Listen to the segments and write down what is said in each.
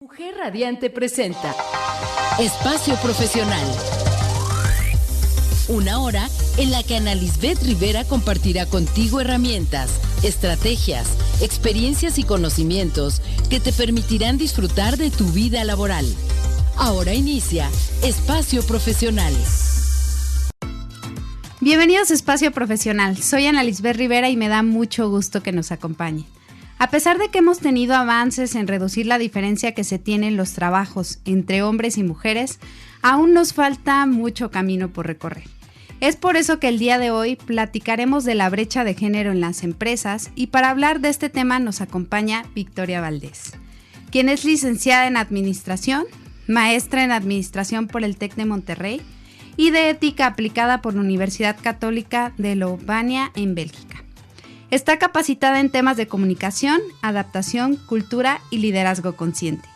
Mujer Radiante presenta Espacio Profesional. Una hora en la que Ana Lisbeth Rivera compartirá contigo herramientas, estrategias, experiencias y conocimientos que te permitirán disfrutar de tu vida laboral. Ahora inicia Espacio Profesional. Bienvenidos a Espacio Profesional. Soy Ana Lisbeth Rivera y me da mucho gusto que nos acompañen. A pesar de que hemos tenido avances en reducir la diferencia que se tiene en los trabajos entre hombres y mujeres, aún nos falta mucho camino por recorrer. Es por eso que el día de hoy platicaremos de la brecha de género en las empresas y para hablar de este tema nos acompaña Victoria Valdés, quien es licenciada en Administración, maestra en Administración por el TEC de Monterrey y de Ética aplicada por la Universidad Católica de Lovaina en Bélgica. Está capacitada en temas de comunicación, adaptación, cultura y liderazgo consciente.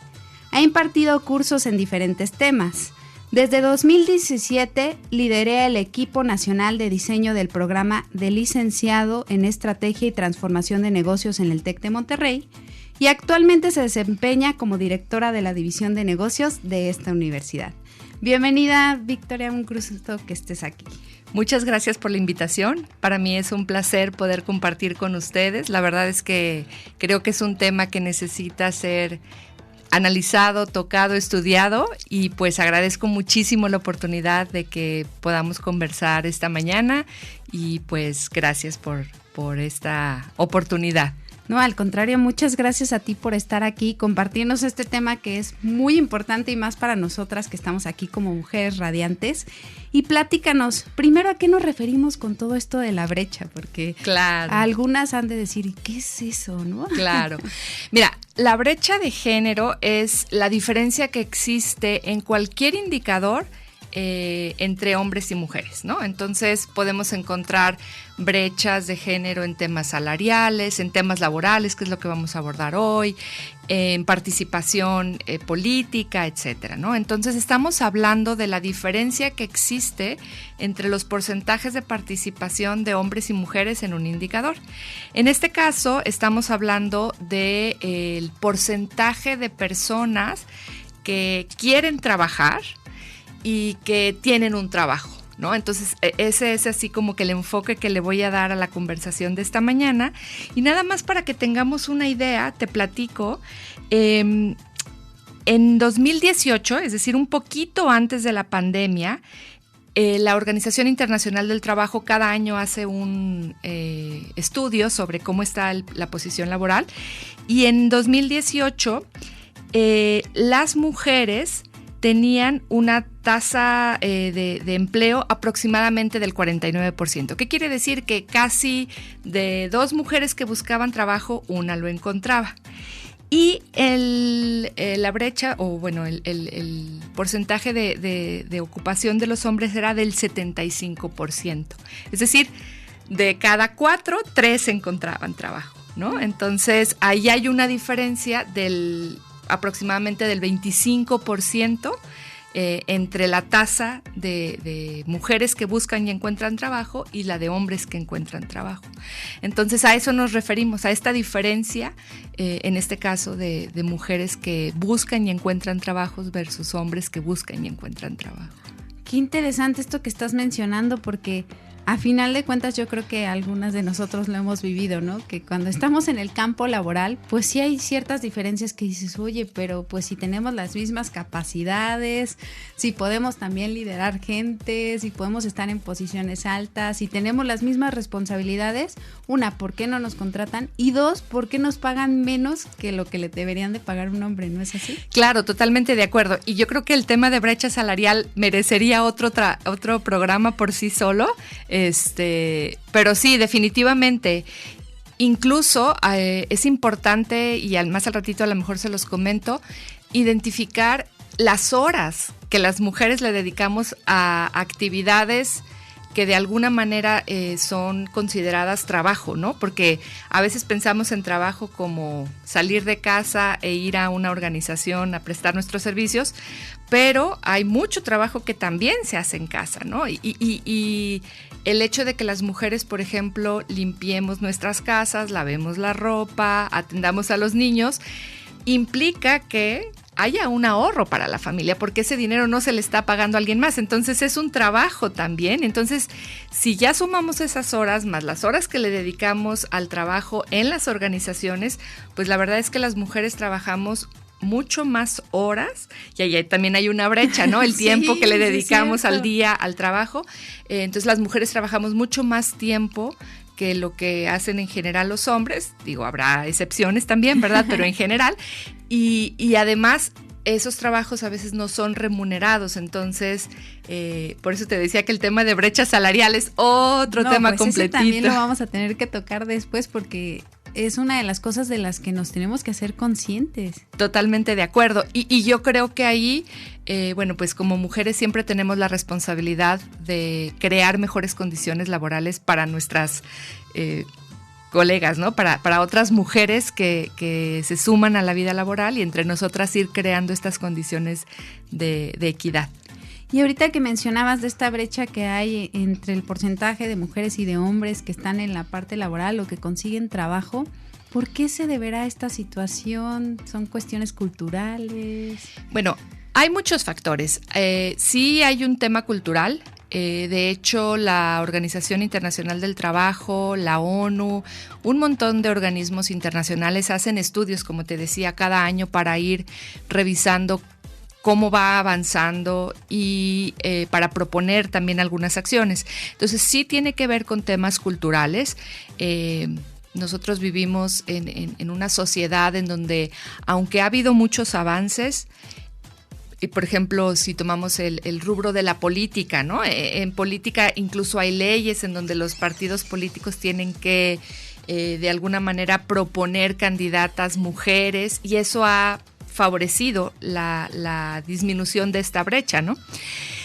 Ha impartido cursos en diferentes temas. Desde 2017 lideré el equipo nacional de diseño del programa de licenciado en Estrategia y Transformación de Negocios en el TEC de Monterrey y actualmente se desempeña como directora de la División de Negocios de esta universidad. Bienvenida, Victoria, un gusto que estés aquí. Muchas gracias por la invitación. Para mí es un placer poder compartir con ustedes. La verdad es que creo que es un tema que necesita ser analizado, tocado, estudiado y pues agradezco muchísimo la oportunidad de que podamos conversar esta mañana y pues gracias por esta oportunidad. No, al contrario, muchas gracias a ti por estar aquí y compartirnos este tema que es muy importante y más para nosotras que estamos aquí como mujeres radiantes. Y platícanos, primero, ¿a qué nos referimos con todo esto de la brecha? Porque claro, algunas han de decir, ¿qué es eso, no? Claro. Mira, la brecha de género es la diferencia que existe en cualquier indicador entre hombres y mujeres, ¿no? Entonces podemos encontrar brechas de género en temas salariales, en temas laborales, que es lo que vamos a abordar hoy, en participación política, etcétera, ¿no? Entonces estamos hablando de la diferencia que existe entre los porcentajes de participación de hombres y mujeres en un indicador. En este caso estamos hablando del porcentaje de personas que quieren trabajar y que tienen un trabajo, ¿no? Entonces, ese es así como que el enfoque que le voy a dar a la conversación de esta mañana. Y nada más para que tengamos una idea, te platico, en 2018, es decir, un poquito antes de la pandemia, la Organización Internacional del Trabajo cada año hace un estudio sobre cómo está la posición laboral. Y en 2018, las mujeres tenían una tasa de empleo aproximadamente del 49%. ¿Qué quiere decir? Que casi de 2 mujeres que buscaban trabajo, una lo encontraba. Y la brecha, o bueno, el porcentaje de ocupación de los hombres era del 75%. Es decir, de cada 4, 3 encontraban trabajo, ¿no? Entonces, ahí hay una diferencia aproximadamente del 25% entre la tasa de mujeres que buscan y encuentran trabajo y la de hombres que encuentran trabajo. Entonces a eso nos referimos, a esta diferencia, en este caso de mujeres que buscan y encuentran trabajos versus hombres que buscan y encuentran trabajo. Qué interesante esto que estás mencionando porque a final de cuentas yo creo que algunas de nosotros lo hemos vivido, ¿no? Que cuando estamos en el campo laboral, pues sí hay ciertas diferencias que dices, oye, pero pues si tenemos las mismas capacidades, si podemos también liderar gente, si podemos estar en posiciones altas, si tenemos las mismas responsabilidades, una, ¿por qué no nos contratan? Y 2, ¿por qué nos pagan menos que lo que le deberían de pagar un hombre? ¿No es así? Claro, totalmente de acuerdo. Y yo creo que el tema de brecha salarial merecería otro programa por sí solo. Pero sí, definitivamente, incluso es importante, y más al ratito a lo mejor se los comento, identificar las horas que las mujeres le dedicamos a actividades que de alguna manera son consideradas trabajo, ¿no? Porque a veces pensamos en trabajo como salir de casa e ir a una organización a prestar nuestros servicios, pero hay mucho trabajo que también se hace en casa, ¿no? Y el hecho de que las mujeres, por ejemplo, limpiemos nuestras casas, lavemos la ropa, atendamos a los niños, implica que haya un ahorro para la familia, porque ese dinero no se le está pagando a alguien más. Entonces es un trabajo también. Entonces, si ya sumamos esas horas más las horas que le dedicamos al trabajo en las organizaciones, pues la verdad es que las mujeres trabajamos mucho más horas, y ahí también hay una brecha, ¿no? El tiempo que le dedicamos al día al trabajo. Entonces las mujeres trabajamos mucho más tiempo que lo que hacen en general los hombres. Digo, habrá excepciones también, ¿verdad? Pero en general. Y además, esos trabajos a veces no son remunerados. Entonces, por eso te decía que el tema de brecha salarial es otro tema completito. También lo vamos a tener que tocar después, porque es una de las cosas de las que nos tenemos que hacer conscientes. Totalmente de acuerdo. Y yo creo que ahí, bueno, pues como mujeres siempre tenemos la responsabilidad de crear mejores condiciones laborales para nuestras colegas, ¿no? Para otras mujeres que se suman a la vida laboral, y entre nosotras ir creando estas condiciones de equidad. Y ahorita que mencionabas de esta brecha que hay entre el porcentaje de mujeres y de hombres que están en la parte laboral o que consiguen trabajo, ¿por qué se deberá esta situación? ¿Son cuestiones culturales? Bueno, hay muchos factores. Sí hay un tema cultural. De hecho, la Organización Internacional del Trabajo, la ONU, un montón de organismos internacionales hacen estudios, como te decía, cada año para ir revisando cómo va avanzando y para proponer también algunas acciones. Entonces sí tiene que ver con temas culturales. Nosotros vivimos en una sociedad en donde, aunque ha habido muchos avances, y por ejemplo, si tomamos el rubro de la política, ¿no? En política incluso hay leyes en donde los partidos políticos tienen que de alguna manera proponer candidatas mujeres, y eso ha favorecido la disminución de esta brecha, ¿no?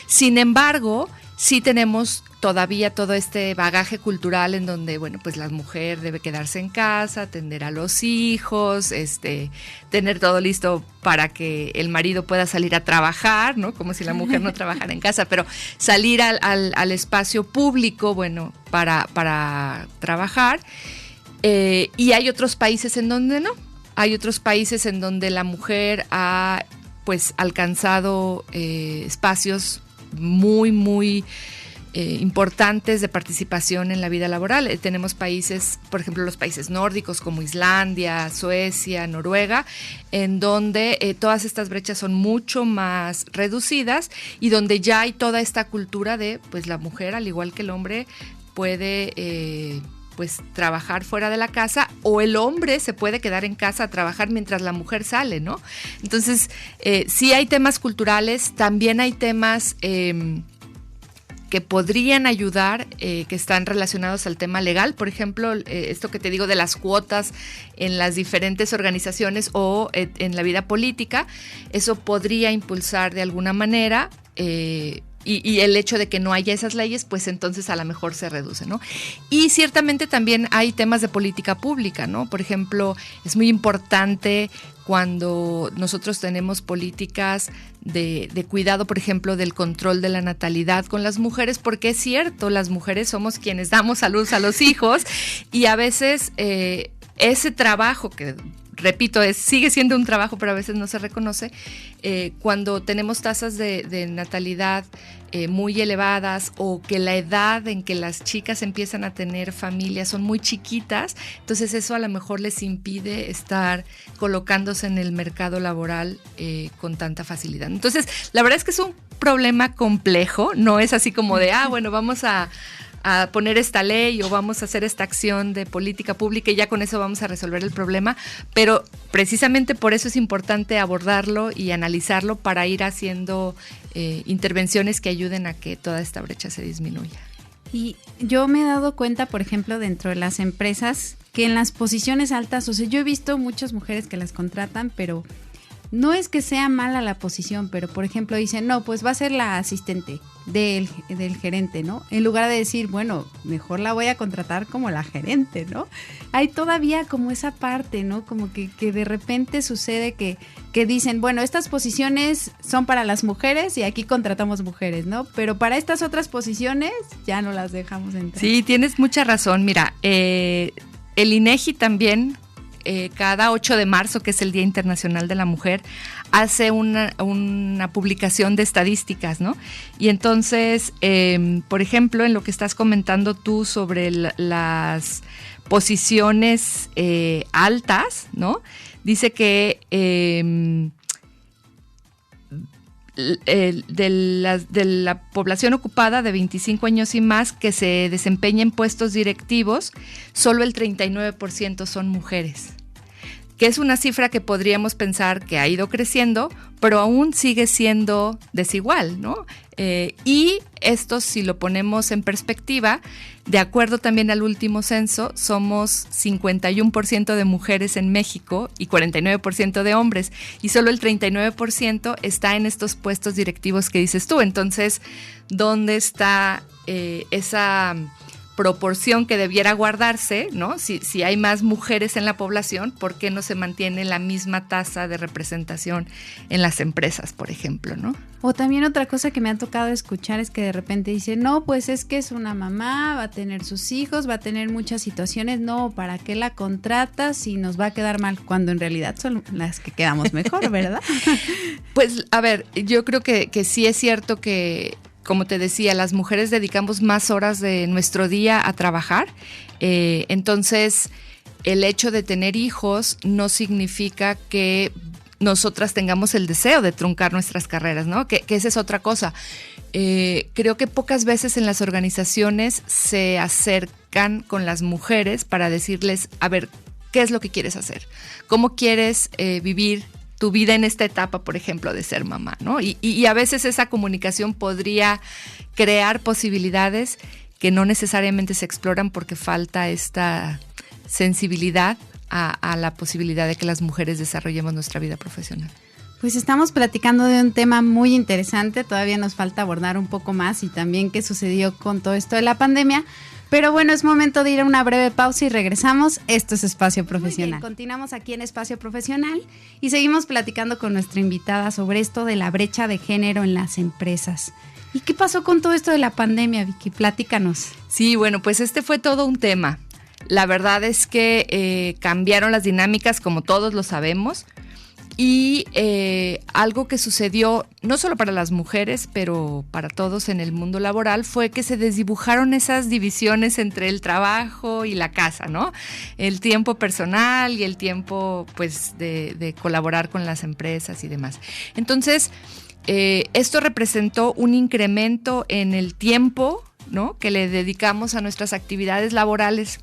Sin embargo, sí tenemos todavía todo este bagaje cultural en donde, bueno, pues la mujer debe quedarse en casa, atender a los hijos, tener todo listo para que el marido pueda salir a trabajar, ¿no? Como si la mujer no trabajara en casa, pero salir al espacio público, bueno, para trabajar. Y hay otros países en donde no. Hay otros países en donde la mujer ha, pues, alcanzado espacios muy, muy importantes de participación en la vida laboral. Tenemos países, por ejemplo, los países nórdicos como Islandia, Suecia, Noruega, en donde todas estas brechas son mucho más reducidas y donde ya hay toda esta cultura de, pues, la mujer, al igual que el hombre, puede pues trabajar fuera de la casa, o el hombre se puede quedar en casa a trabajar mientras la mujer sale, ¿no? Entonces, sí hay temas culturales, también hay temas que podrían ayudar, que están relacionados al tema legal. Por ejemplo, esto que te digo de las cuotas en las diferentes organizaciones o en la vida política, eso podría impulsar de alguna manera. Y el hecho de que no haya esas leyes, pues entonces a lo mejor se reduce, ¿no? Y ciertamente también hay temas de política pública, ¿no? Por ejemplo, es muy importante cuando nosotros tenemos políticas de cuidado, por ejemplo, del control de la natalidad con las mujeres, porque es cierto, las mujeres somos quienes damos a luz a los hijos, y a veces ese trabajo que, repito, sigue siendo un trabajo, pero a veces no se reconoce. Cuando tenemos tasas de natalidad muy elevadas, o que la edad en que las chicas empiezan a tener familias son muy chiquitas, entonces eso a lo mejor les impide estar colocándose en el mercado laboral con tanta facilidad. Entonces, la verdad es que es un problema complejo, no es así como de, bueno, vamos a poner esta ley o vamos a hacer esta acción de política pública y ya con eso vamos a resolver el problema, pero precisamente por eso es importante abordarlo y analizarlo para ir haciendo intervenciones que ayuden a que toda esta brecha se disminuya. Y yo me he dado cuenta, por ejemplo, dentro de las empresas, que en las posiciones altas, o sea, yo he visto muchas mujeres que las contratan, pero no es que sea mala la posición, pero por ejemplo dicen, no, pues va a ser la asistente del gerente, ¿no? En lugar de decir, bueno, mejor la voy a contratar como la gerente, ¿no? Hay todavía como esa parte, ¿no? Como que de repente sucede que dicen, bueno, estas posiciones son para las mujeres y aquí contratamos mujeres, ¿no? Pero para estas otras posiciones ya no las dejamos entrar. Sí, tienes mucha razón. Mira, el INEGI también cada 8 de marzo, que es el Día Internacional de la Mujer, hace una publicación de estadísticas, ¿no? Y entonces, por ejemplo, en lo que estás comentando tú sobre las posiciones altas, ¿no? Dice que de la población ocupada de 25 años y más que se desempeña en puestos directivos, solo el 39% son mujeres, que es una cifra que podríamos pensar que ha ido creciendo, pero aún sigue siendo desigual, ¿no? Y esto, si lo ponemos en perspectiva, de acuerdo también al último censo, somos 51% de mujeres en México y 49% de hombres, y solo el 39% está en estos puestos directivos que dices tú. Entonces, ¿dónde está esa proporción que debiera guardarse, ¿no? Si hay más mujeres en la población, ¿por qué no se mantiene la misma tasa de representación en las empresas, por ejemplo, ¿no? O también otra cosa que me ha tocado escuchar es que de repente dicen, no, pues es que es una mamá, va a tener sus hijos, va a tener muchas situaciones, no, ¿para qué la contratas si nos va a quedar mal? Cuando en realidad son las que quedamos mejor, ¿verdad? Pues, a ver, yo creo que sí es cierto que, como te decía, las mujeres dedicamos más horas de nuestro día a trabajar, entonces el hecho de tener hijos no significa que nosotras tengamos el deseo de truncar nuestras carreras, ¿no? Que esa es otra cosa. Creo que pocas veces en las organizaciones se acercan con las mujeres para decirles, a ver, ¿qué es lo que quieres hacer? ¿Cómo quieres vivir tu vida en esta etapa, por ejemplo, de ser mamá, ¿no? Y a veces esa comunicación podría crear posibilidades que no necesariamente se exploran porque falta esta sensibilidad a la posibilidad de que las mujeres desarrollemos nuestra vida profesional. Pues estamos platicando de un tema muy interesante, todavía nos falta abordar un poco más y también qué sucedió con todo esto de la pandemia. Pero bueno, es momento de ir a una breve pausa y regresamos. Esto es Espacio Profesional. Muy bien, continuamos aquí en Espacio Profesional y seguimos platicando con nuestra invitada sobre esto de la brecha de género en las empresas. ¿Y qué pasó con todo esto de la pandemia, Vicky? Platícanos. Sí, bueno, pues este fue todo un tema. La verdad es que cambiaron las dinámicas, como todos lo sabemos. Y algo que sucedió no solo para las mujeres, pero para todos en el mundo laboral, fue que se desdibujaron esas divisiones entre el trabajo y la casa, ¿no? El tiempo personal y el tiempo, pues, de colaborar con las empresas y demás. Entonces, esto representó un incremento en el tiempo, ¿no?, que le dedicamos a nuestras actividades laborales.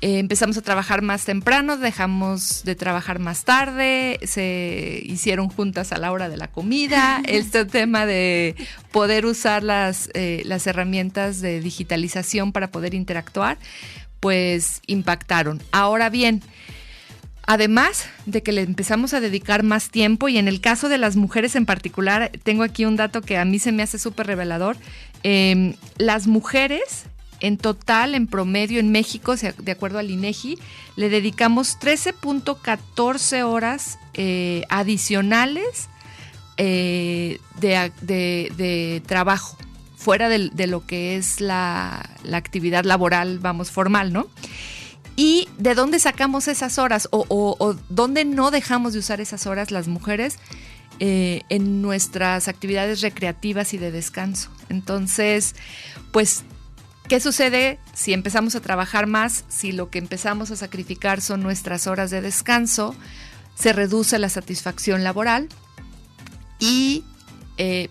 Empezamos a trabajar más temprano, dejamos de trabajar más tarde, se hicieron juntas a la hora de la comida. Este tema de poder usar las herramientas de digitalización para poder interactuar, pues impactaron. Ahora bien, además de que le empezamos a dedicar más tiempo, y en el caso de las mujeres en particular, tengo aquí un dato que a mí se me hace súper revelador. Las mujeres en total, en promedio en México, de acuerdo al INEGI, le dedicamos 13.14 horas adicionales de trabajo, fuera de lo que es la actividad laboral, vamos, formal, ¿no? ¿Y de dónde sacamos esas horas o dónde no dejamos de usar esas horas las mujeres? En nuestras actividades recreativas y de descanso. Entonces, pues, ¿qué sucede si empezamos a trabajar más? Si lo que empezamos a sacrificar son nuestras horas de descanso, se reduce la satisfacción laboral y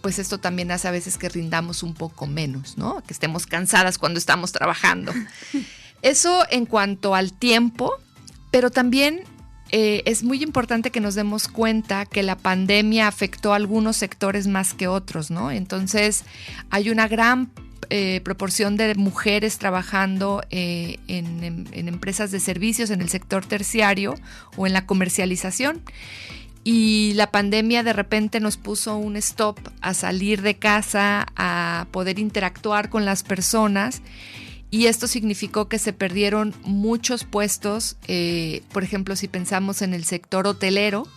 pues esto también hace a veces que rindamos un poco menos, ¿no? Que estemos cansadas cuando estamos trabajando. Eso en cuanto al tiempo, pero también es muy importante que nos demos cuenta que la pandemia afectó a algunos sectores más que otros, ¿no? Entonces, hay una gran proporción de mujeres trabajando en empresas de servicios, en el sector terciario o en la comercialización. Y la pandemia de repente nos puso un stop a salir de casa, a poder interactuar con las personas. Y esto significó que se perdieron muchos puestos, por ejemplo, si pensamos en el sector hotelero,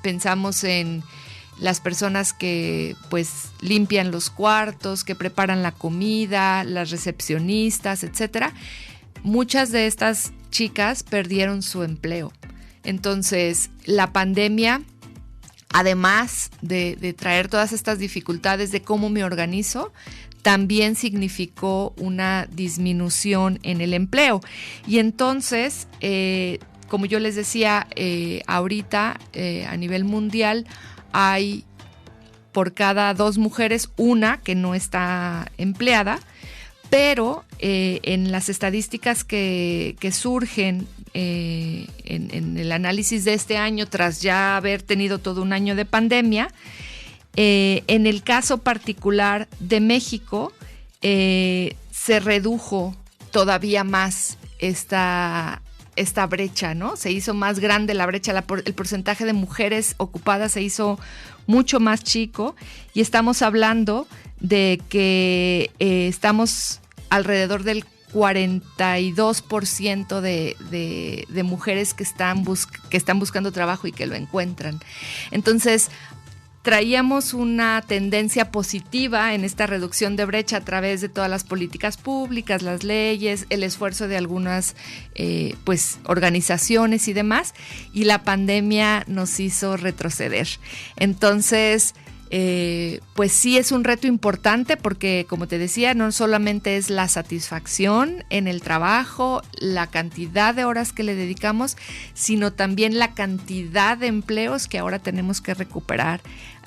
pensamos en las personas que pues limpian los cuartos, que preparan la comida, las recepcionistas, etcétera. Muchas de estas chicas perdieron su empleo. Entonces, la pandemia, además de traer todas estas dificultades de cómo me organizo, también significó una disminución en el empleo. Y entonces, como yo les decía, ahorita a nivel mundial hay por cada 2 mujeres una que no está empleada, pero en las estadísticas que surgen en el análisis de este año, tras ya haber tenido todo un año de pandemia, en el caso particular de México, se redujo todavía más esta brecha, ¿no? Se hizo más grande la brecha, el porcentaje de mujeres ocupadas se hizo mucho más chico, y estamos hablando de que estamos alrededor del 42% de mujeres que están buscando trabajo y que lo encuentran. Entonces, traíamos una tendencia positiva en esta reducción de brecha a través de todas las políticas públicas, las leyes, el esfuerzo de algunas organizaciones y demás, y la pandemia nos hizo retroceder. Entonces, pues sí es un reto importante porque, como te decía, no solamente es la satisfacción en el trabajo, la cantidad de horas que le dedicamos, sino también la cantidad de empleos que ahora tenemos que recuperar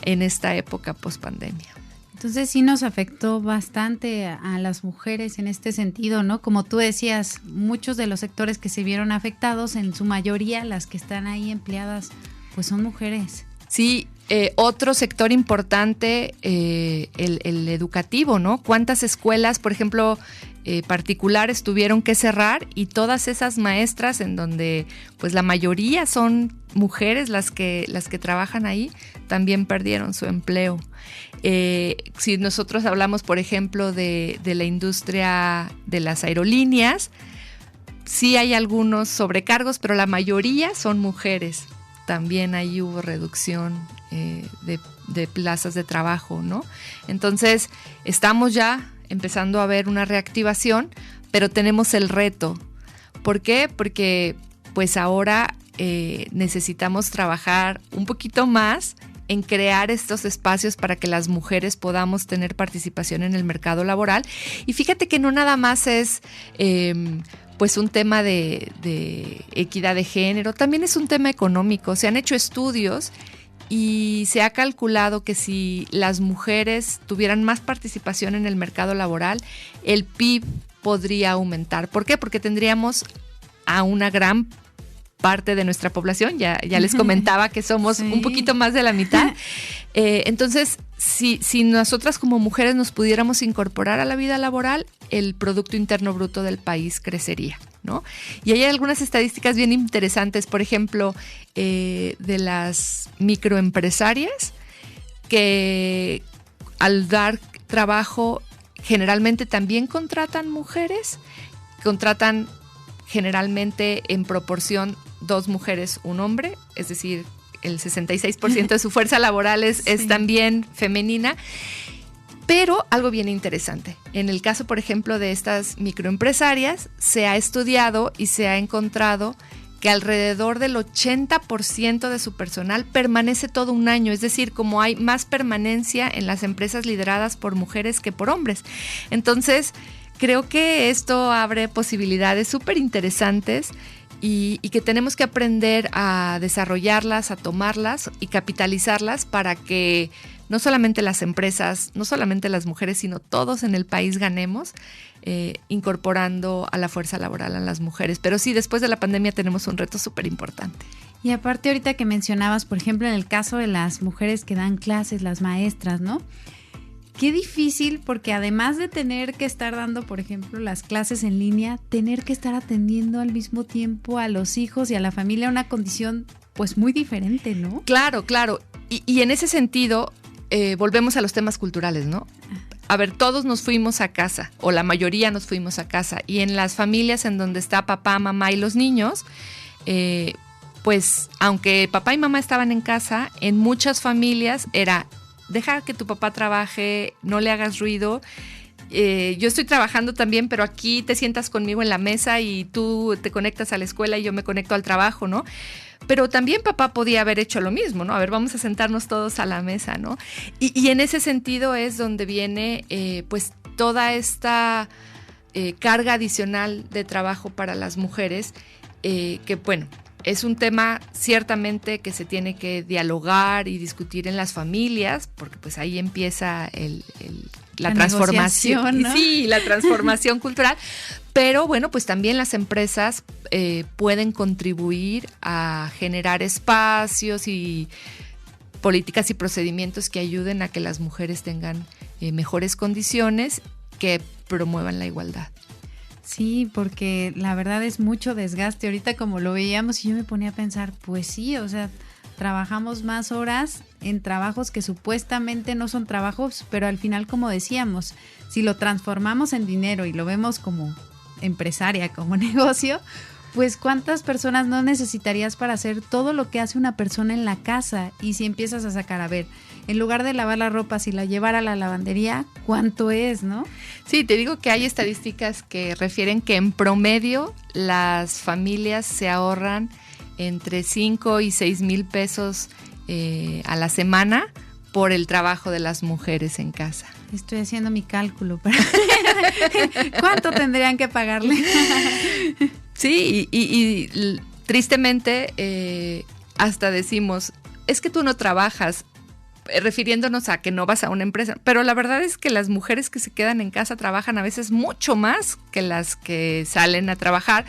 en esta época post-pandemia. Entonces sí nos afectó bastante a las mujeres en este sentido, ¿no? Como tú decías, muchos de los sectores que se vieron afectados, en su mayoría las que están ahí empleadas, pues son mujeres. Sí, otro sector importante, el educativo, ¿no? ¿Cuántas escuelas, por ejemplo, particulares tuvieron que cerrar? Y todas esas maestras, en donde pues la mayoría son mujeres las que trabajan ahí, también perdieron su empleo. Si nosotros hablamos, por ejemplo, de la industria de las aerolíneas, sí hay algunos sobrecargos, pero la mayoría son mujeres. También ahí hubo reducción de plazas de trabajo, ¿no? Entonces, estamos ya empezando a ver una reactivación, pero tenemos el reto. ¿Por qué? Porque pues ahora necesitamos trabajar un poquito más en crear estos espacios para que las mujeres podamos tener participación en el mercado laboral. Y fíjate que no nada más es pues un tema de equidad de género, también es un tema económico. Se han hecho estudios y se ha calculado que si las mujeres tuvieran más participación en el mercado laboral, el PIB podría aumentar. ¿Por qué? Porque tendríamos a una gran parte de nuestra población, ya les comentaba que somos sí, un poquito más de la mitad. Entonces, si nosotras como mujeres nos pudiéramos incorporar a la vida laboral, el Producto Interno Bruto del país crecería, ¿no? Y hay algunas estadísticas bien interesantes, por ejemplo, de las microempresarias, que al dar trabajo generalmente también contratan mujeres, contratan generalmente en proporción 2 mujeres, 1 hombre, es decir, el 66% de su fuerza laboral es también femenina. Pero algo bien interesante, en el caso, por ejemplo, de estas microempresarias, se ha estudiado y se ha encontrado que alrededor del 80% de su personal permanece todo un año, es decir, como hay más permanencia en las empresas lideradas por mujeres que por hombres. Entonces, creo que esto abre posibilidades súper interesantes y que tenemos que aprender a desarrollarlas, a tomarlas y capitalizarlas para que no solamente las empresas, no solamente las mujeres, sino todos en el país ganemos, incorporando a la fuerza laboral a las mujeres. Pero sí, después de la pandemia tenemos un reto súper importante. Y aparte ahorita que mencionabas, por ejemplo, en el caso de las mujeres que dan clases, las maestras, ¿no? Qué difícil, porque además de tener que estar dando, por ejemplo, las clases en línea, tener que estar atendiendo al mismo tiempo a los hijos y a la familia, una condición pues muy diferente, ¿no? Claro, claro. Y en ese sentido, volvemos a los temas culturales, ¿no? A ver, todos nos fuimos a casa, o la mayoría nos fuimos a casa, y en las familias en donde está papá, mamá y los niños, pues aunque papá y mamá estaban en casa, en muchas familias era: deja que tu papá trabaje, no le hagas ruido. yo estoy trabajando también, pero aquí te sientas conmigo en la mesa y tú te conectas a la escuela y yo me conecto al trabajo, ¿no? Pero también papá podía haber hecho lo mismo, ¿no? A ver, vamos a sentarnos todos a la mesa, ¿no? Y en ese sentido es donde viene, pues, toda esta carga adicional de trabajo para las mujeres, que, bueno, es un tema ciertamente que se tiene que dialogar y discutir en las familias, porque pues ahí empieza la transformación, ¿no? Sí, la transformación cultural. Pero bueno, pues también las empresas pueden contribuir a generar espacios y políticas y procedimientos que ayuden a que las mujeres tengan mejores condiciones que promuevan la igualdad. Sí, porque la verdad es mucho desgaste. Ahorita como lo veíamos y yo me ponía a pensar, pues sí, o sea, trabajamos más horas en trabajos que supuestamente no son trabajos, pero al final, como decíamos, si lo transformamos en dinero y lo vemos como empresaria, como negocio, pues ¿cuántas personas no necesitarías para hacer todo lo que hace una persona en la casa? Y si empiezas a sacar, a ver, en lugar de lavar la ropa, si la llevara a la lavandería, ¿cuánto es, no? Sí, te digo que hay estadísticas que refieren que en promedio las familias se ahorran entre 5 y 6 mil pesos a la semana por el trabajo de las mujeres en casa. Estoy haciendo mi cálculo. ¿Cuánto tendrían que pagarle? Sí, y tristemente hasta decimos, es que tú no trabajas, refiriéndonos a que no vas a una empresa, pero la verdad es que las mujeres que se quedan en casa trabajan a veces mucho más que las que salen a trabajar,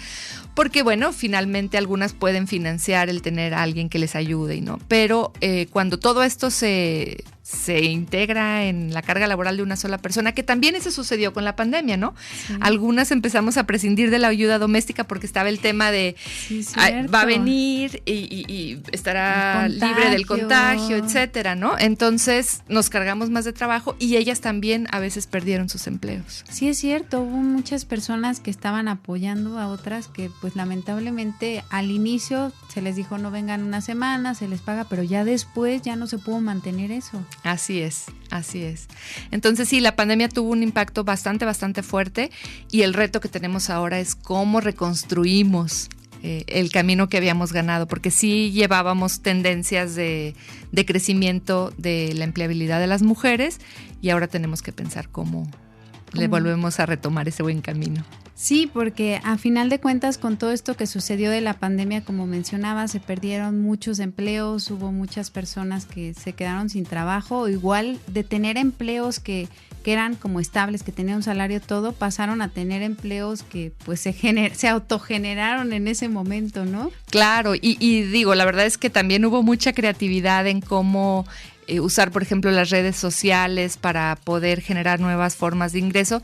porque bueno, finalmente algunas pueden financiar el tener a alguien que les ayude y no, pero cuando todo esto se integra en la carga laboral de una sola persona, que también eso sucedió con la pandemia, ¿no? Sí. Algunas empezamos a prescindir de la ayuda doméstica porque estaba el tema de va a venir y estará libre del contagio, etcétera, ¿no? Entonces nos cargamos más de trabajo y ellas también a veces perdieron sus empleos. Sí, es cierto, hubo muchas personas que estaban apoyando a otras que pues lamentablemente al inicio se les dijo no vengan una semana, se les paga, pero ya después ya no se pudo mantener eso. Así es, así es. Entonces sí, la pandemia tuvo un impacto bastante fuerte y el reto que tenemos ahora es cómo reconstruimos el camino que habíamos ganado, porque sí llevábamos tendencias de crecimiento de la empleabilidad de las mujeres y ahora tenemos que pensar cómo le volvemos a retomar ese buen camino. Sí, porque a final de cuentas con todo esto que sucedió de la pandemia, como mencionaba, se perdieron muchos empleos, hubo muchas personas que se quedaron sin trabajo, o igual de tener empleos que eran como estables, que tenían un salario todo, pasaron a tener empleos que pues se autogeneraron en ese momento, ¿no? Claro, y digo, la verdad es que también hubo mucha creatividad en cómo usar, por ejemplo, las redes sociales para poder generar nuevas formas de ingreso,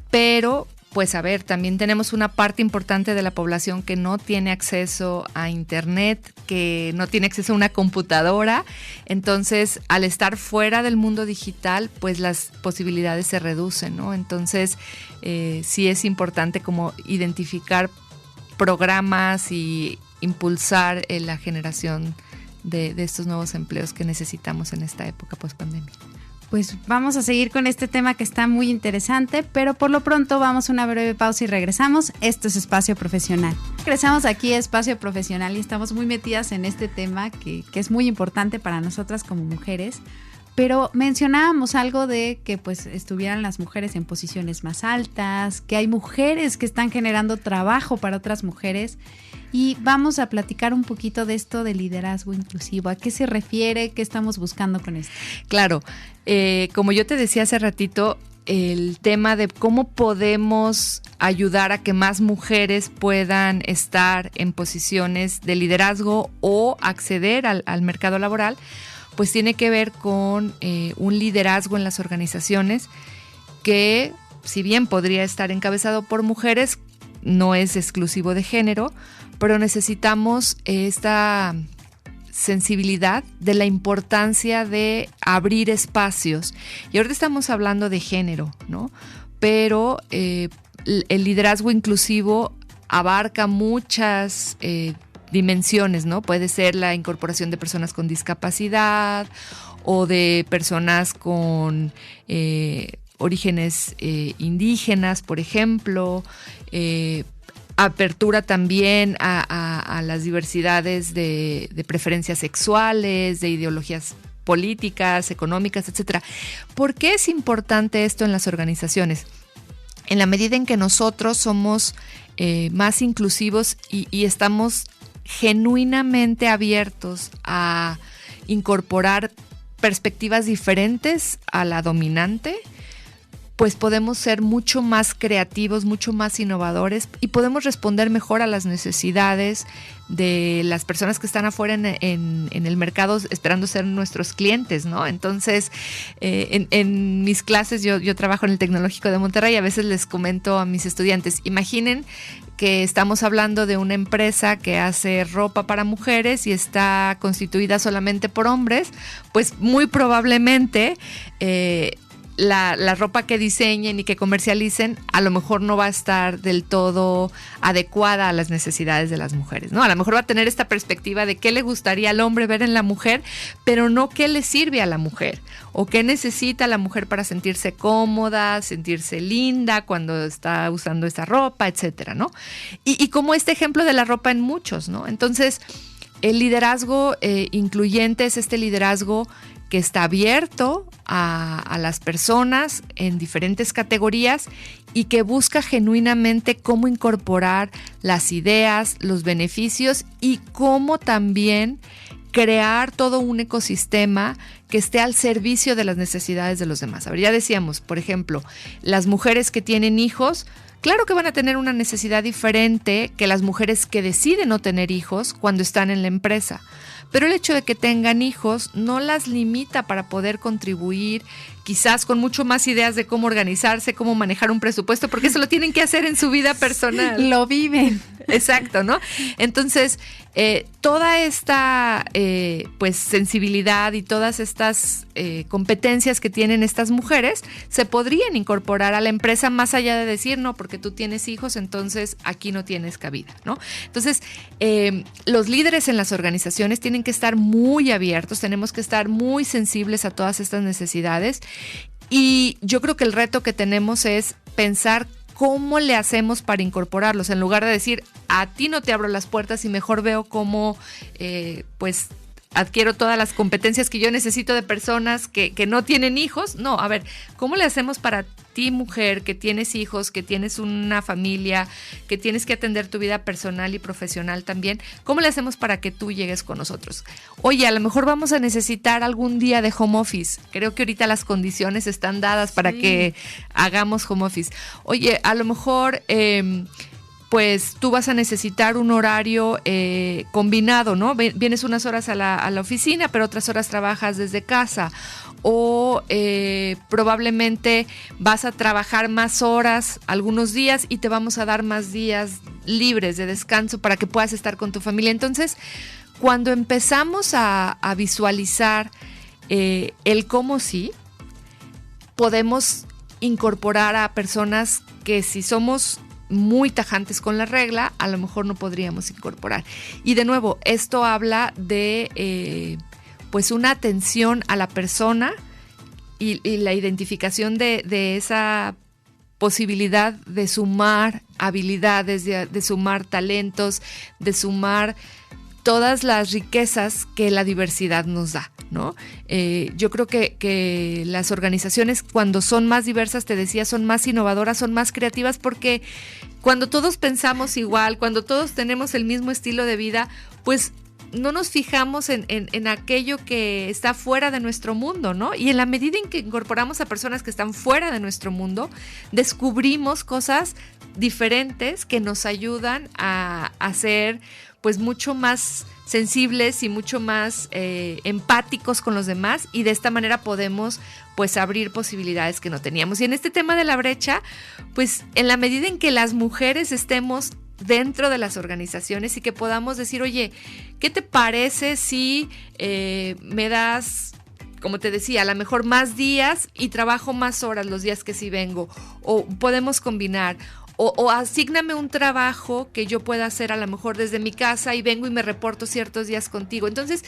pero pues a ver, también tenemos una parte importante de la población que no tiene acceso a internet, que no tiene acceso a una computadora. Entonces, al estar fuera del mundo digital, pues las posibilidades se reducen, ¿no? Entonces, sí es importante como identificar programas y impulsar la generación de estos nuevos empleos que necesitamos en esta época post-pandemia. Pues vamos a seguir con este tema que está muy interesante, pero por lo pronto vamos a una breve pausa y regresamos. Esto es Espacio Profesional. Regresamos aquí a Espacio Profesional y estamos muy metidas en este tema que es muy importante para nosotras como mujeres, pero mencionábamos algo de que pues estuvieran las mujeres en posiciones más altas, que hay mujeres que están generando trabajo para otras mujeres. Y vamos a platicar un poquito de esto de liderazgo inclusivo. ¿A qué se refiere? ¿Qué estamos buscando con esto? Claro, como yo te decía hace ratito, el tema de cómo podemos ayudar a que más mujeres puedan estar en posiciones de liderazgo o acceder al mercado laboral, pues tiene que ver con un liderazgo en las organizaciones que, si bien podría estar encabezado por mujeres, no es exclusivo de género, pero necesitamos esta sensibilidad de la importancia de abrir espacios. Y ahorita estamos hablando de género, ¿no? Pero el liderazgo inclusivo abarca muchas dimensiones, ¿no? Puede ser la incorporación de personas con discapacidad o de personas con orígenes indígenas, por ejemplo, apertura también a las diversidades de preferencias sexuales, de ideologías políticas, económicas, etcétera. ¿Por qué es importante esto en las organizaciones? En la medida en que nosotros somos más inclusivos y estamos genuinamente abiertos a incorporar perspectivas diferentes a la dominante, pues podemos ser mucho más creativos, mucho más innovadores y podemos responder mejor a las necesidades de las personas que están afuera en el mercado esperando ser nuestros clientes, ¿no? Entonces, en mis clases, yo trabajo en el Tecnológico de Monterrey y a veces les comento a mis estudiantes, imaginen que estamos hablando de una empresa que hace ropa para mujeres y está constituida solamente por hombres, pues muy probablemente la ropa que diseñen y que comercialicen a lo mejor no va a estar del todo adecuada a las necesidades de las mujeres, ¿no? A lo mejor va a tener esta perspectiva de qué le gustaría al hombre ver en la mujer, pero no qué le sirve a la mujer o qué necesita la mujer para sentirse cómoda, sentirse linda cuando está usando esa ropa, etcétera, ¿no? Y como este ejemplo de la ropa en muchos, ¿no? Entonces, el liderazgo incluyente es este liderazgo que está abierto a las personas en diferentes categorías y que busca genuinamente cómo incorporar las ideas, los beneficios y cómo también crear todo un ecosistema que esté al servicio de las necesidades de los demás. A ver, ya decíamos, por ejemplo, las mujeres que tienen hijos, claro que van a tener una necesidad diferente que las mujeres que deciden no tener hijos cuando están en la empresa. Pero el hecho de que tengan hijos no las limita para poder contribuir, quizás con mucho más ideas de cómo organizarse, cómo manejar un presupuesto, porque eso lo tienen que hacer en su vida personal. Lo viven. Exacto, ¿no? Entonces, toda esta pues sensibilidad y todas estas competencias que tienen estas mujeres se podrían incorporar a la empresa más allá de decir, no, porque tú tienes hijos, entonces aquí no tienes cabida, ¿no? Entonces, los líderes en las organizaciones tienen que estar muy abiertos, tenemos que estar muy sensibles a todas estas necesidades y yo creo que el reto que tenemos es pensar ¿cómo le hacemos para incorporarlos? En lugar de decir, a ti no te abro las puertas y mejor veo cómo, pues, adquiero todas las competencias que yo necesito de personas que no tienen hijos. No, a ver, ¿cómo le hacemos para ti, mujer, que tienes hijos, que tienes una familia, que tienes que atender tu vida personal y profesional también? ¿Cómo le hacemos para que tú llegues con nosotros? Oye, a lo mejor vamos a necesitar algún día de home office. Creo que ahorita las condiciones están dadas para que hagamos home office. Oye, a lo mejor pues tú vas a necesitar un horario combinado, ¿no? Vienes unas horas a la oficina, pero otras horas trabajas desde casa. O probablemente vas a trabajar más horas algunos días y te vamos a dar más días libres de descanso para que puedas estar con tu familia. Entonces, cuando empezamos a visualizar el cómo sí, podemos incorporar a personas que si somos muy tajantes con la regla, a lo mejor no podríamos incorporar. Y de nuevo, esto habla de pues una atención a la persona y la identificación de esa posibilidad de sumar habilidades, de sumar talentos, de sumar todas las riquezas que la diversidad nos da, ¿no? Yo creo que las organizaciones, cuando son más diversas, te decía, son más innovadoras, son más creativas, porque cuando todos pensamos igual, cuando todos tenemos el mismo estilo de vida, pues no nos fijamos en aquello que está fuera de nuestro mundo, ¿no? Y en la medida en que incorporamos a personas que están fuera de nuestro mundo, descubrimos cosas diferentes que nos ayudan a ser pues mucho más sensibles y mucho más empáticos con los demás, y de esta manera podemos pues abrir posibilidades que no teníamos. Y en este tema de la brecha, pues en la medida en que las mujeres estemos dentro de las organizaciones y que podamos decir, oye, ¿qué te parece si me das, como te decía, a lo mejor más días y trabajo más horas los días que sí vengo? O podemos combinar. O asígname un trabajo que yo pueda hacer a lo mejor desde mi casa y vengo y me reporto ciertos días contigo. Entonces,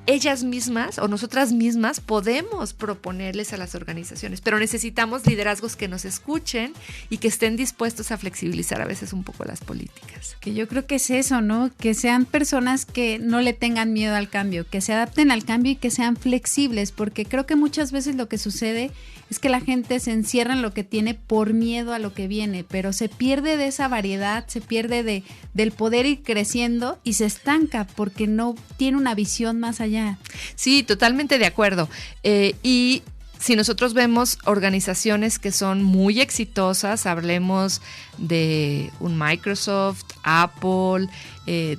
ellas mismas o nosotras mismas podemos proponerles a las organizaciones, pero necesitamos liderazgos que nos escuchen y que estén dispuestos a flexibilizar a veces un poco las políticas. Que yo creo que es eso, ¿no? Que sean personas que no le tengan miedo al cambio, que se adapten al cambio y que sean flexibles, porque creo que muchas veces lo que sucede es que la gente se encierra en lo que tiene por miedo a lo que viene, pero se pierde de esa variedad, se pierde del poder ir creciendo y se estanca porque no tiene una visión más allá. Sí, totalmente de acuerdo. Y si nosotros vemos organizaciones que son muy exitosas, hablemos de un Microsoft, Apple,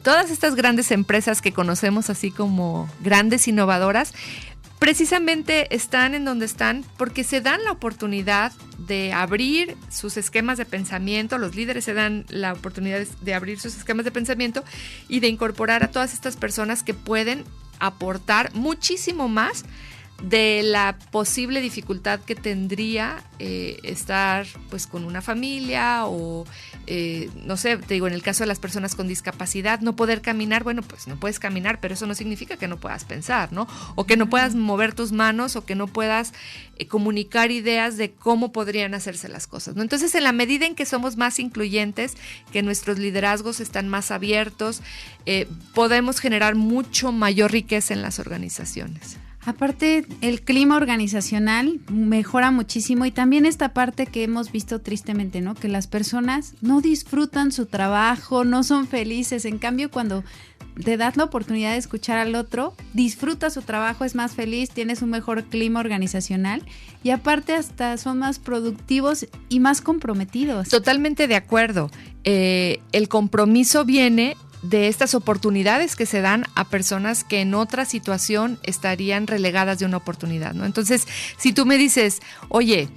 todas estas grandes empresas que conocemos así como grandes innovadoras, precisamente están en donde están porque se dan la oportunidad de abrir sus esquemas de pensamiento, los líderes se dan la oportunidad de abrir sus esquemas de pensamiento y de incorporar a todas estas personas que pueden aportar muchísimo más de la posible dificultad que tendría estar pues con una familia o no sé, te digo, en el caso de las personas con discapacidad, no poder caminar, bueno, pues no puedes caminar, pero eso no significa que no puedas pensar, ¿no? O que no puedas mover tus manos o que no puedas comunicar ideas de cómo podrían hacerse las cosas, ¿no? Entonces, en la medida en que somos más incluyentes, que nuestros liderazgos están más abiertos, podemos generar mucho mayor riqueza en las organizaciones. Aparte, el clima organizacional mejora muchísimo y también esta parte que hemos visto tristemente, ¿no? Que las personas no disfrutan su trabajo, no son felices. En cambio, cuando te das la oportunidad de escuchar al otro, disfruta su trabajo, es más feliz, tienes un mejor clima organizacional y aparte hasta son más productivos y más comprometidos. Totalmente de acuerdo. El compromiso viene de estas oportunidades que se dan a personas que en otra situación estarían relegadas de una oportunidad, ¿no? Entonces, si tú me dices, oye,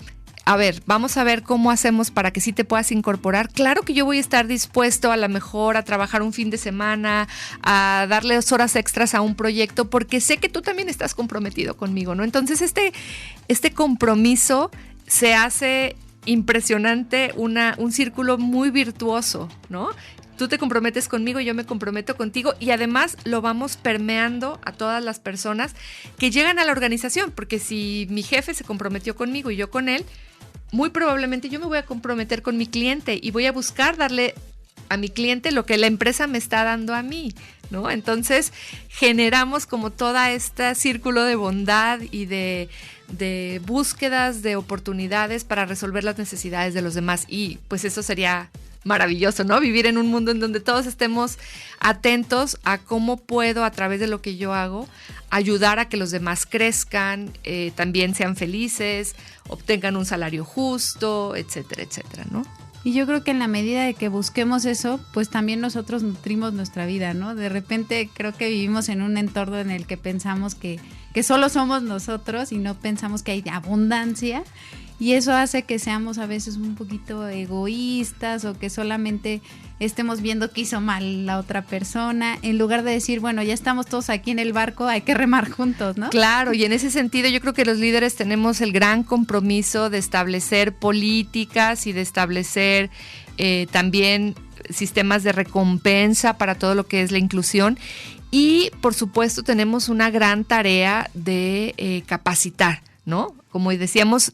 a ver, vamos a ver cómo hacemos para que sí te puedas incorporar, claro que yo voy a estar dispuesto a lo mejor a trabajar un fin de semana, a darle horas extras a un proyecto, porque sé que tú también estás comprometido conmigo, ¿no? Entonces, este compromiso se hace impresionante, un círculo muy virtuoso, ¿no? Tú te comprometes conmigo, yo me comprometo contigo y además lo vamos permeando a todas las personas que llegan a la organización, porque si mi jefe se comprometió conmigo y yo con él, muy probablemente yo me voy a comprometer con mi cliente y voy a buscar darle a mi cliente lo que la empresa me está dando a mí, ¿no? Entonces generamos como toda este círculo de bondad y de búsquedas de oportunidades para resolver las necesidades de los demás y pues eso sería maravilloso, ¿no? Vivir en un mundo en donde todos estemos atentos a cómo puedo, a través de lo que yo hago, ayudar a que los demás crezcan, también sean felices, obtengan un salario justo, etcétera, etcétera, ¿no? Y yo creo que en la medida de que busquemos eso, pues también nosotros nutrimos nuestra vida, ¿no? De repente creo que vivimos en un entorno en el que pensamos que solo somos nosotros y no pensamos que hay abundancia. Y eso hace que seamos a veces un poquito egoístas o que solamente estemos viendo que hizo mal la otra persona, en lugar de decir, bueno, ya estamos todos aquí en el barco, hay que remar juntos, ¿no? Claro, y en ese sentido yo creo que los líderes tenemos el gran compromiso de establecer políticas y de establecer también sistemas de recompensa para todo lo que es la inclusión. Y, por supuesto, tenemos una gran tarea de capacitar, ¿no? Como decíamos,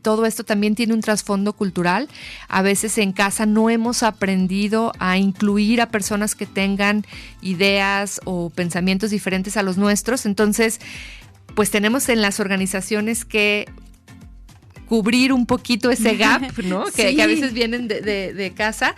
todo esto también tiene un trasfondo cultural. A veces en casa no hemos aprendido a incluir a personas que tengan ideas o pensamientos diferentes a los nuestros. Entonces, pues tenemos en las organizaciones que cubrir un poquito ese gap, ¿no? Sí. Que a veces vienen de casa.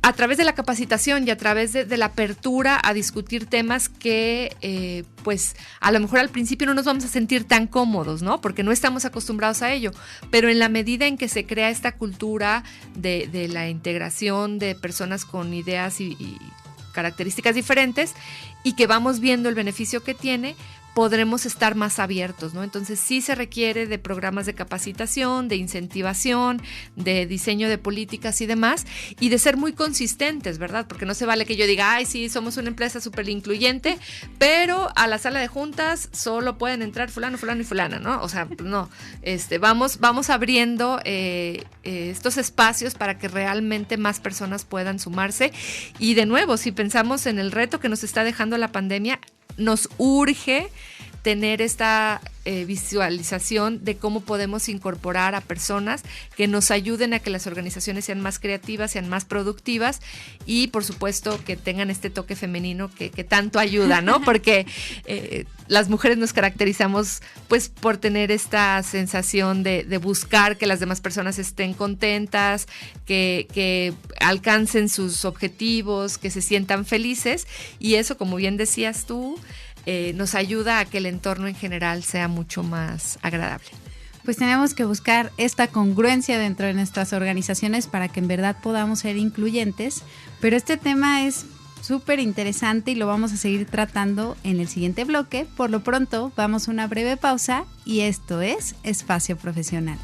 A través de la capacitación y a través de la apertura a discutir temas que pues a lo mejor al principio no nos vamos a sentir tan cómodos, ¿no? Porque no estamos acostumbrados a ello, pero en la medida en que se crea esta cultura de la integración de personas con ideas y características diferentes y que vamos viendo el beneficio que tiene, podremos estar más abiertos, ¿no? Entonces sí se requiere de programas de capacitación, de incentivación, de diseño de políticas y demás, y de ser muy consistentes, ¿verdad? Porque no se vale que yo diga, ay, sí, somos una empresa súper incluyente, pero a la sala de juntas solo pueden entrar fulano, fulano y fulana, ¿no? O sea, no, vamos abriendo estos espacios para que realmente más personas puedan sumarse. Y de nuevo, si pensamos en el reto que nos está dejando la pandemia, nos urge tener esta visualización de cómo podemos incorporar a personas que nos ayuden a que las organizaciones sean más creativas, sean más productivas y, por supuesto, que tengan este toque femenino que tanto ayuda, ¿no? Porque las mujeres nos caracterizamos pues por tener esta sensación de buscar que las demás personas estén contentas, que alcancen sus objetivos, que se sientan felices, y eso, como bien decías tú, nos ayuda a que el entorno en general sea mucho más agradable. Pues tenemos que buscar esta congruencia dentro de nuestras organizaciones para que en verdad podamos ser incluyentes, pero este tema es súper interesante y lo vamos a seguir tratando en el siguiente bloque. Por lo pronto, vamos a una breve pausa y esto es Espacio Profesional.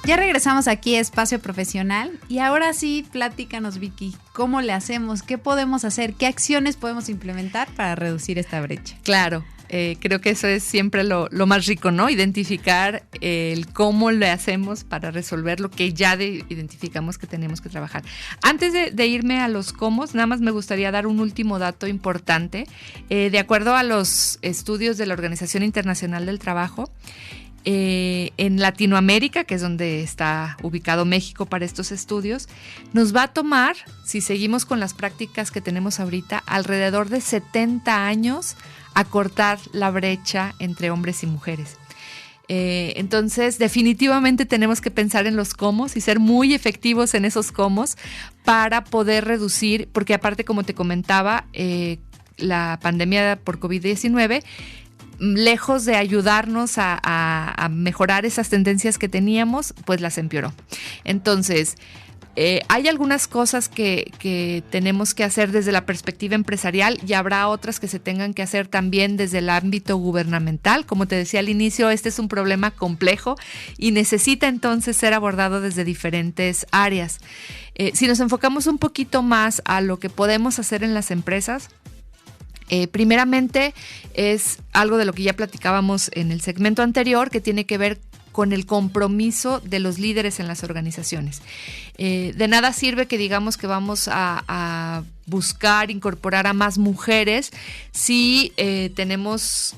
Ya regresamos aquí a Espacio Profesional y ahora sí, platícanos, Vicky, ¿cómo le hacemos? ¿Qué podemos hacer? ¿Qué acciones podemos implementar para reducir esta brecha? Claro, creo que eso es siempre lo más rico, ¿no? Identificar el cómo le hacemos para resolver lo que ya identificamos que tenemos que trabajar. Antes de irme a los cómo, nada más me gustaría dar un último dato importante. De acuerdo a los estudios de la Organización Internacional del Trabajo, en Latinoamérica, que es donde está ubicado México para estos estudios, nos va a tomar, si seguimos con las prácticas que tenemos ahorita, alrededor de 70 años acortar la brecha entre hombres y mujeres. Entonces, definitivamente tenemos que pensar en los cómo y ser muy efectivos en esos cómo para poder reducir, porque aparte, como te comentaba, la pandemia por COVID-19, lejos de ayudarnos a mejorar esas tendencias que teníamos, pues las empeoró. Entonces, hay algunas cosas que tenemos que hacer desde la perspectiva empresarial y habrá otras que se tengan que hacer también desde el ámbito gubernamental. Como te decía al inicio, este es un problema complejo y necesita entonces ser abordado desde diferentes áreas. Si nos enfocamos un poquito más a lo que podemos hacer en las empresas, primeramente es algo de lo que ya platicábamos en el segmento anterior, que tiene que ver con el compromiso de los líderes en las organizaciones. De nada sirve que digamos que vamos a buscar incorporar a más mujeres si tenemos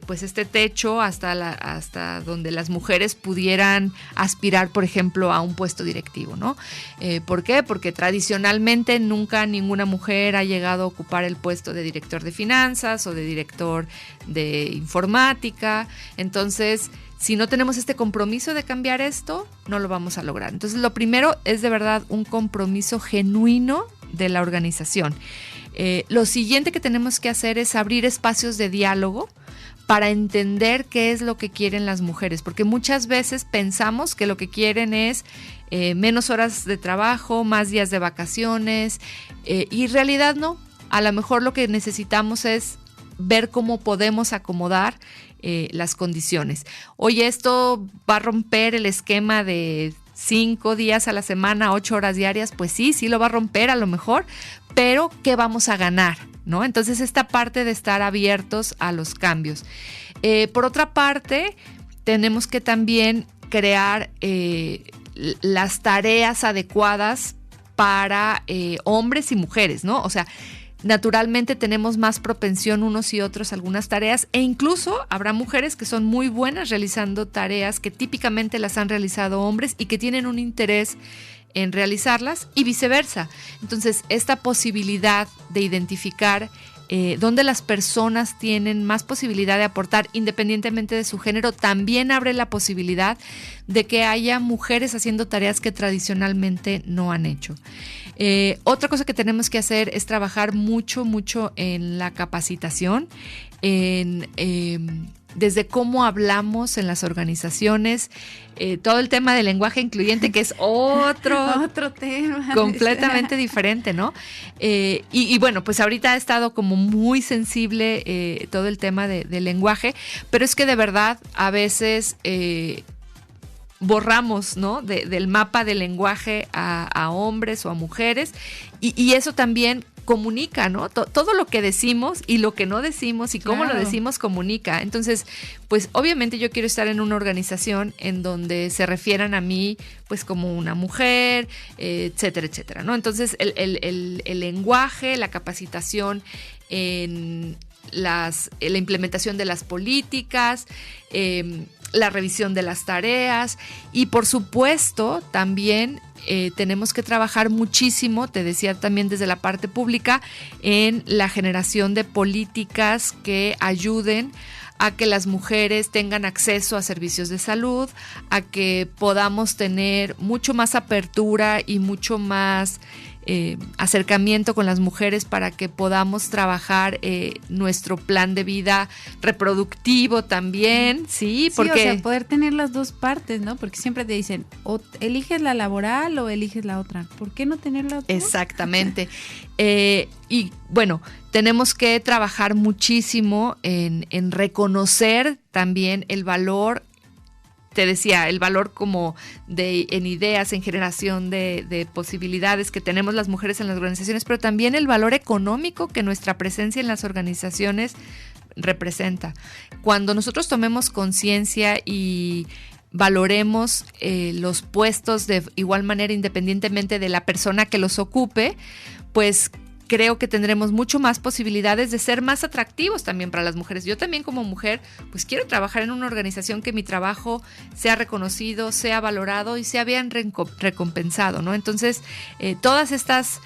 pues este techo hasta donde las mujeres pudieran aspirar, por ejemplo, a un puesto directivo, ¿no? ¿Por qué? Porque tradicionalmente nunca ninguna mujer ha llegado a ocupar el puesto de director de finanzas o de director de informática. Entonces, si no tenemos este compromiso de cambiar esto, no lo vamos a lograr. Entonces, lo primero es de verdad un compromiso genuino de la organización. Lo siguiente que tenemos que hacer es abrir espacios de diálogo para entender qué es lo que quieren las mujeres, porque muchas veces pensamos que lo que quieren es menos horas de trabajo, más días de vacaciones, y en realidad no. A lo mejor lo que necesitamos es ver cómo podemos acomodar las condiciones. Oye, esto va a romper el esquema de 5 días a la semana, 8 horas diarias. Pues sí lo va a romper a lo mejor, pero ¿qué vamos a ganar? ¿No? Entonces, esta parte de estar abiertos a los cambios. Por otra parte, tenemos que también crear las tareas adecuadas para hombres y mujeres, ¿no? O sea, naturalmente tenemos más propensión unos y otros a algunas tareas, e incluso habrá mujeres que son muy buenas realizando tareas que típicamente las han realizado hombres y que tienen un interés en realizarlas, y viceversa. Entonces, esta posibilidad de identificar donde las personas tienen más posibilidad de aportar independientemente de su género, también abre la posibilidad de que haya mujeres haciendo tareas que tradicionalmente no han hecho. Otra cosa que tenemos que hacer es trabajar mucho en la capacitación, desde cómo hablamos en las organizaciones, todo el tema del lenguaje incluyente, que es otro tema completamente diferente, ¿no? Y bueno, pues ahorita ha estado como muy sensible todo el tema del lenguaje, pero es que de verdad a veces borramos, ¿no? del mapa del lenguaje a hombres o a mujeres, y eso también comunica, ¿no? Todo lo que decimos y lo que no decimos y cómo lo decimos comunica. Entonces, pues obviamente yo quiero estar en una organización en donde se refieran a mí pues como una mujer, etcétera, etcétera, ¿no? Entonces, el lenguaje, la capacitación en la implementación de las políticas, la revisión de las tareas y por supuesto también tenemos que trabajar muchísimo, te decía también desde la parte pública, en la generación de políticas que ayuden a que las mujeres tengan acceso a servicios de salud, a que podamos tener mucho más apertura y mucho más acercamiento con las mujeres para que podamos trabajar nuestro plan de vida reproductivo también, ¿sí? Porque o sea, poder tener las dos partes, ¿no? Porque siempre te dicen, o eliges la laboral o eliges la otra. ¿Por qué no tener la otra? Exactamente. Y bueno, tenemos que trabajar muchísimo en reconocer también el valor. Te decía, el valor como en ideas, en generación de posibilidades que tenemos las mujeres en las organizaciones, pero también el valor económico que nuestra presencia en las organizaciones representa. Cuando nosotros tomemos conciencia y valoremos los puestos de igual manera independientemente de la persona que los ocupe, pues creo que tendremos mucho más posibilidades de ser más atractivos también para las mujeres. Yo también como mujer, pues quiero trabajar en una organización que mi trabajo sea reconocido, sea valorado y sea bien recompensado, ¿no? Entonces, todas estas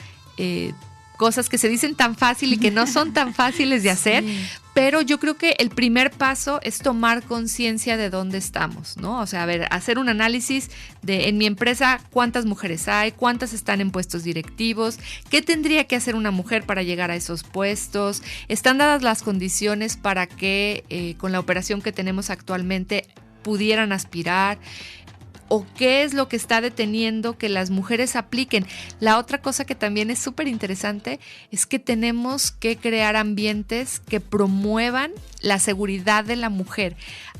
cosas que se dicen tan fácil y que no son tan fáciles de hacer, sí. Pero yo creo que el primer paso es tomar conciencia de dónde estamos, ¿no? O sea, a ver, hacer un análisis de en mi empresa cuántas mujeres hay, cuántas están en puestos directivos, qué tendría que hacer una mujer para llegar a esos puestos, están dadas las condiciones para que con la operación que tenemos actualmente pudieran aspirar, o qué es lo que está deteniendo que las mujeres apliquen. La otra cosa que también es súper interesante es que tenemos que crear ambientes que promuevan la seguridad de la mujer.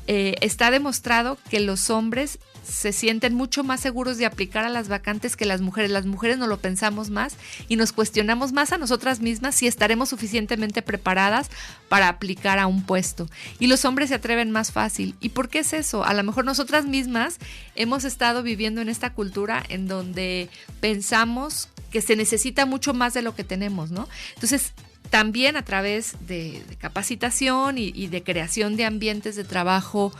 Está demostrado que los hombres se sienten mucho más seguros de aplicar a las vacantes que las mujeres. Las mujeres no lo pensamos más y nos cuestionamos más a nosotras mismas si estaremos suficientemente preparadas para aplicar a un puesto. Y los hombres se atreven más fácil. ¿Y por qué es eso? A lo mejor nosotras mismas hemos estado viviendo en esta cultura en donde pensamos que se necesita mucho más de lo que tenemos, ¿no? Entonces, también a través de capacitación y de creación de ambientes de trabajo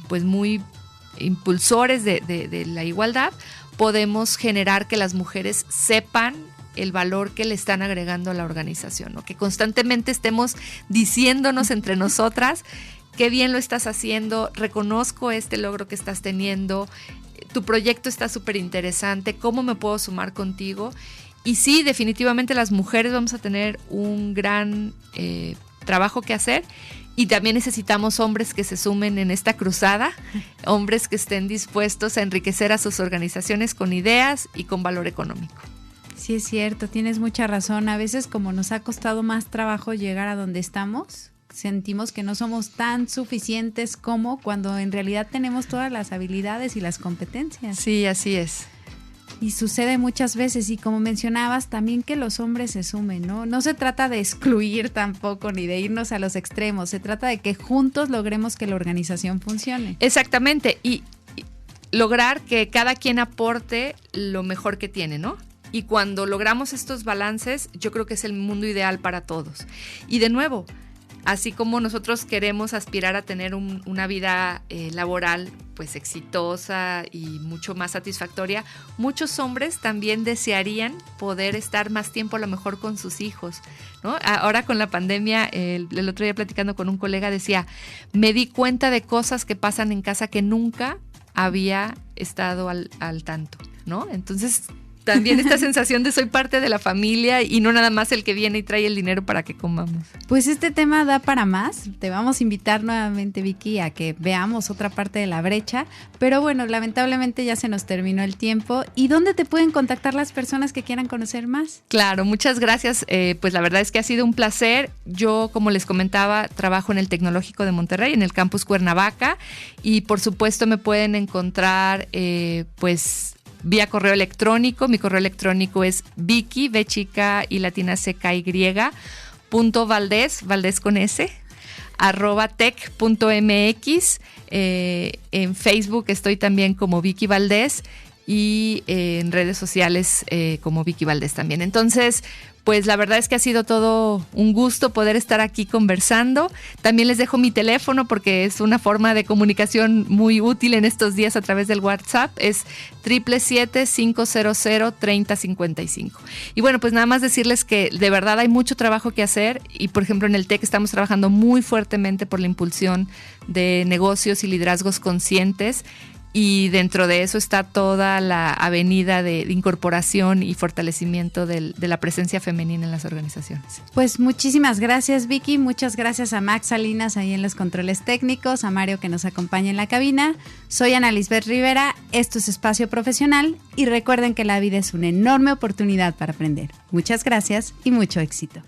pues muy impulsores de la igualdad, podemos generar que las mujeres sepan el valor que le están agregando a la organización, ¿no? Que constantemente estemos diciéndonos entre nosotras qué bien lo estás haciendo, reconozco este logro que estás teniendo, tu proyecto está súper interesante, ¿cómo me puedo sumar contigo? Y sí, definitivamente las mujeres vamos a tener un gran trabajo que hacer. Y también necesitamos hombres que se sumen en esta cruzada, hombres que estén dispuestos a enriquecer a sus organizaciones con ideas y con valor económico. Sí, es cierto, tienes mucha razón. A veces como nos ha costado más trabajo llegar a donde estamos, sentimos que no somos tan suficientes como cuando en realidad tenemos todas las habilidades y las competencias. Sí, así es. Y sucede muchas veces, y como mencionabas, también que los hombres se sumen, ¿no? No se trata de excluir tampoco, ni de irnos a los extremos, se trata de que juntos logremos que la organización funcione. Exactamente, y lograr que cada quien aporte lo mejor que tiene, ¿no? Y cuando logramos estos balances, yo creo que es el mundo ideal para todos. Y de nuevo, así como nosotros queremos aspirar a tener una vida laboral pues exitosa y mucho más satisfactoria, muchos hombres también desearían poder estar más tiempo a lo mejor con sus hijos, ¿no? Ahora con la pandemia, el otro día platicando con un colega decía, me di cuenta de cosas que pasan en casa que nunca había estado al tanto, ¿no? Entonces también esta sensación de soy parte de la familia y no nada más el que viene y trae el dinero para que comamos. Pues este tema da para más. Te vamos a invitar nuevamente, Vicky, a que veamos otra parte de la brecha. Pero bueno, lamentablemente ya se nos terminó el tiempo. ¿Y dónde te pueden contactar las personas que quieran conocer más? Claro, muchas gracias. Pues la verdad es que ha sido un placer. Yo, como les comentaba, trabajo en el Tecnológico de Monterrey, en el campus Cuernavaca. Y por supuesto me pueden encontrar pues vía correo electrónico. Mi correo electrónico es Vicky, V chica y latina CKY, .Valdez, Valdez con S, @tech.mx. En Facebook estoy también como Vicky Valdez y en redes sociales como Vicky Valdés también. Entonces, pues la verdad es que ha sido todo un gusto poder estar aquí conversando. También les dejo mi teléfono porque es una forma de comunicación muy útil en estos días a través del WhatsApp. Es 777-500-3055. Y bueno, pues nada más decirles que de verdad hay mucho trabajo que hacer y por ejemplo en el TEC estamos trabajando muy fuertemente por la impulsión de negocios y liderazgos conscientes. Y dentro de eso está toda la avenida de incorporación y fortalecimiento de la presencia femenina en las organizaciones. Pues muchísimas gracias, Vicky. Muchas gracias a Max Salinas ahí en los controles técnicos, a Mario que nos acompaña en la cabina. Soy Ana Lisbeth Rivera, esto es Espacio Profesional y recuerden que la vida es una enorme oportunidad para aprender. Muchas gracias y mucho éxito.